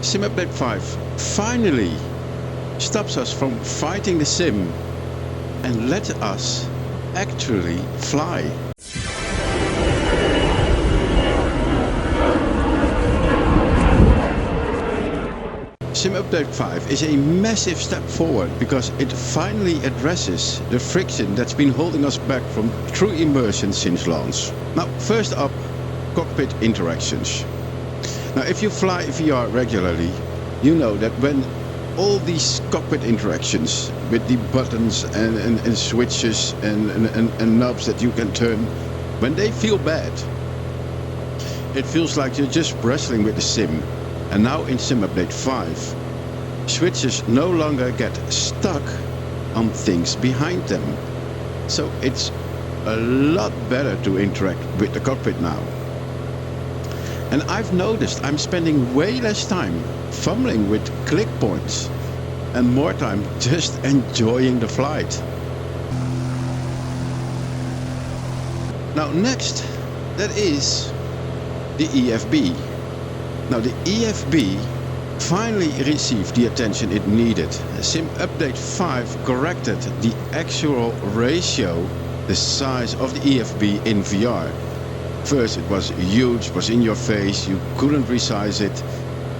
Sim Update 5 finally stops us from fighting the sim and let us actually fly. Sim Update 5 is a massive step forward because it finally addresses the friction that's been holding us back from true immersion since launch. Now, first up, Cockpit Interactions. Now, if you fly VR regularly, you know that when all these cockpit interactions with the buttons and switches and knobs that you can turn, when they feel bad, it feels like you're just wrestling with the sim. And now in Sim Update 5, switches no longer get stuck on things behind them. So it's a lot better to interact with the cockpit now. And I've noticed I'm spending way less time fumbling with click points and more time just enjoying the flight. Now next, that is the EFB. Now the EFB finally received the attention it needed. Sim Update 5 corrected the actual ratio, the size of the EFB in VR. First it was huge, was in your face, you couldn't resize it.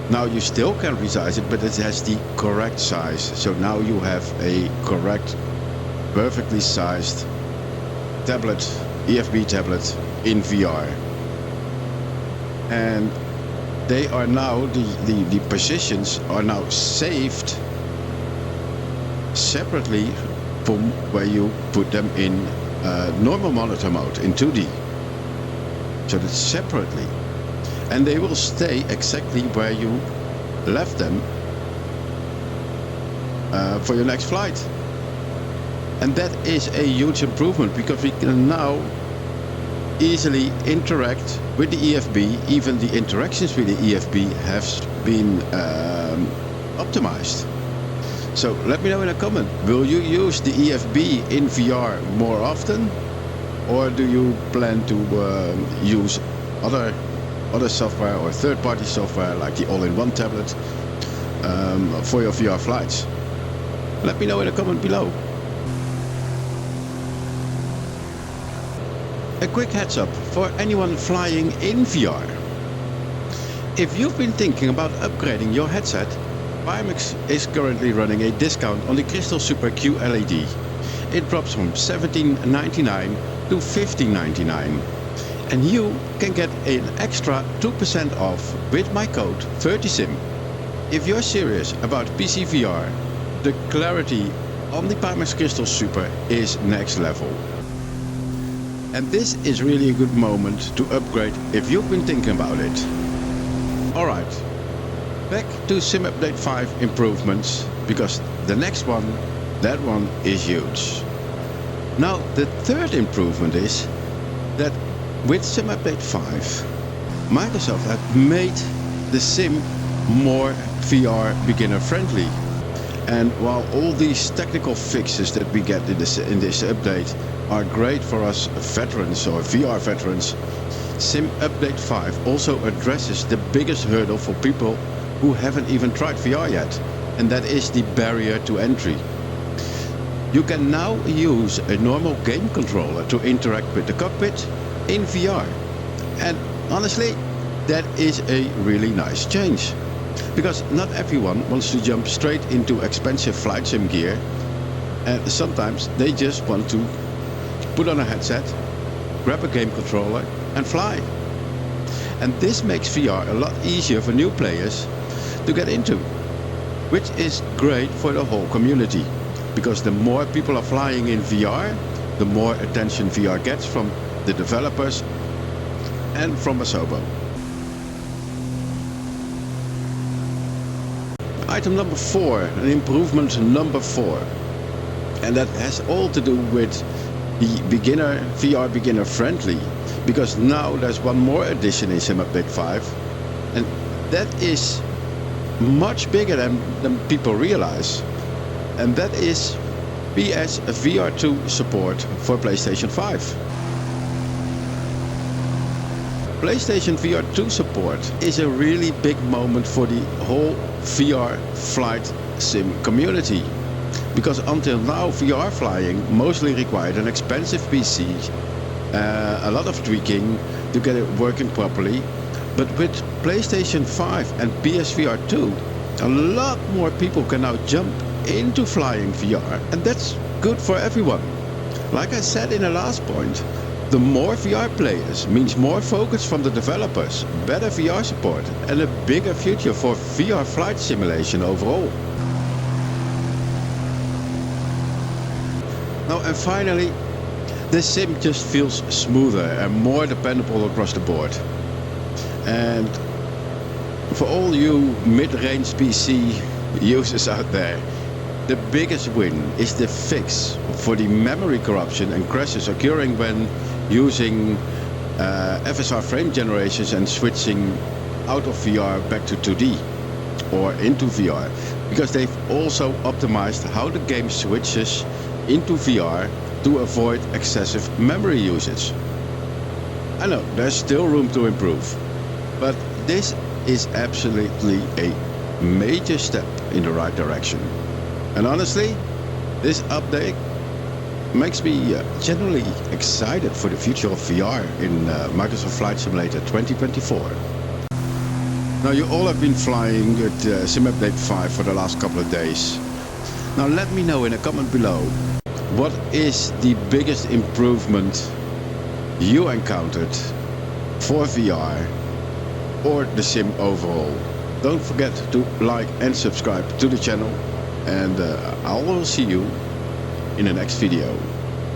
Now you still can resize it, but it has the correct size. So now you have a correct, perfectly sized tablet, EFB tablet in VR. And they are now, the positions are now saved separately from where you put them in normal monitor mode in 2D. So that's separately. And they will stay exactly where you left them for your next flight. And that is a huge improvement because we can now easily interact with the EFB. Even the interactions with the EFB have been optimized. So let me know in a comment, will you use the EFB in VR more often? Or do you plan to use other software or third-party software like the all-in-one tablet for your VR flights? Let me know in a comment below. A quick heads up for anyone flying in VR. If you've been thinking about upgrading your headset, Pimax is currently running a discount on the Crystal Super QLED. It drops from $17.99 to $15.99. And you can get an extra 2% off with my code 30SIM. If you're serious about PC VR, the clarity on the Pimax Crystal Super is next level. And this is really a good moment to upgrade if you've been thinking about it. Alright, back to Sim Update 5 improvements, because the next one, that one is huge. Now the third improvement is that with Sim Update 5, Microsoft have made the sim more VR beginner friendly. And while all these technical fixes that we get in this update are great for us veterans or VR veterans, Sim Update 5 also addresses the biggest hurdle for people who haven't even tried VR yet, and that is the barrier to entry. You can now use a normal game controller to interact with the cockpit in VR. And honestly, that is a really nice change. Because not everyone wants to jump straight into expensive flight sim gear, and sometimes they just want to put on a headset, grab a game controller and fly. And this makes VR a lot easier for new players to get into, which is great for the whole community. Because the more people are flying in VR, the more attention VR gets from the developers and from Asobo. Item number 4, an improvement number 4. And that has all to do with the VR beginner friendly. Because now there's one more addition in Sim Update 5. And that is much bigger than people realize. And that is PS VR2 support for PlayStation 5. PlayStation VR 2 support is a really big moment for the whole VR flight sim community. Because until now VR flying mostly required an expensive PC, a lot of tweaking to get it working properly. But with PlayStation 5 and PSVR 2, a lot more people can now jump into flying VR, and that's good for everyone. Like I said in the last point, the more VR players means more focus from the developers, better VR support, and a bigger future for VR flight simulation overall. Now, and finally, the sim just feels smoother and more dependable across the board. And for all you mid-range PC users out there, the biggest win is the fix for the memory corruption and crashes occurring when using FSR frame generations and switching out of VR back to 2D or into VR, because they've also optimized how the game switches into VR to avoid excessive memory usage. I know there's still room to improve, but this is absolutely a major step in the right direction. And honestly, this update makes me generally excited for the future of VR in Microsoft Flight Simulator 2024. Now, you all have been flying with Sim Update 5 for the last couple of days. Now let me know in a comment below, what is the biggest improvement you encountered for VR or the sim overall? Don't forget to like and subscribe to the channel, and I will see you in the next video.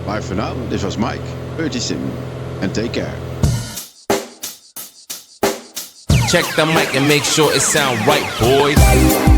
Bye for now, this was Mike, Sim, and take care. Check the mic and make sure it sound right, boys.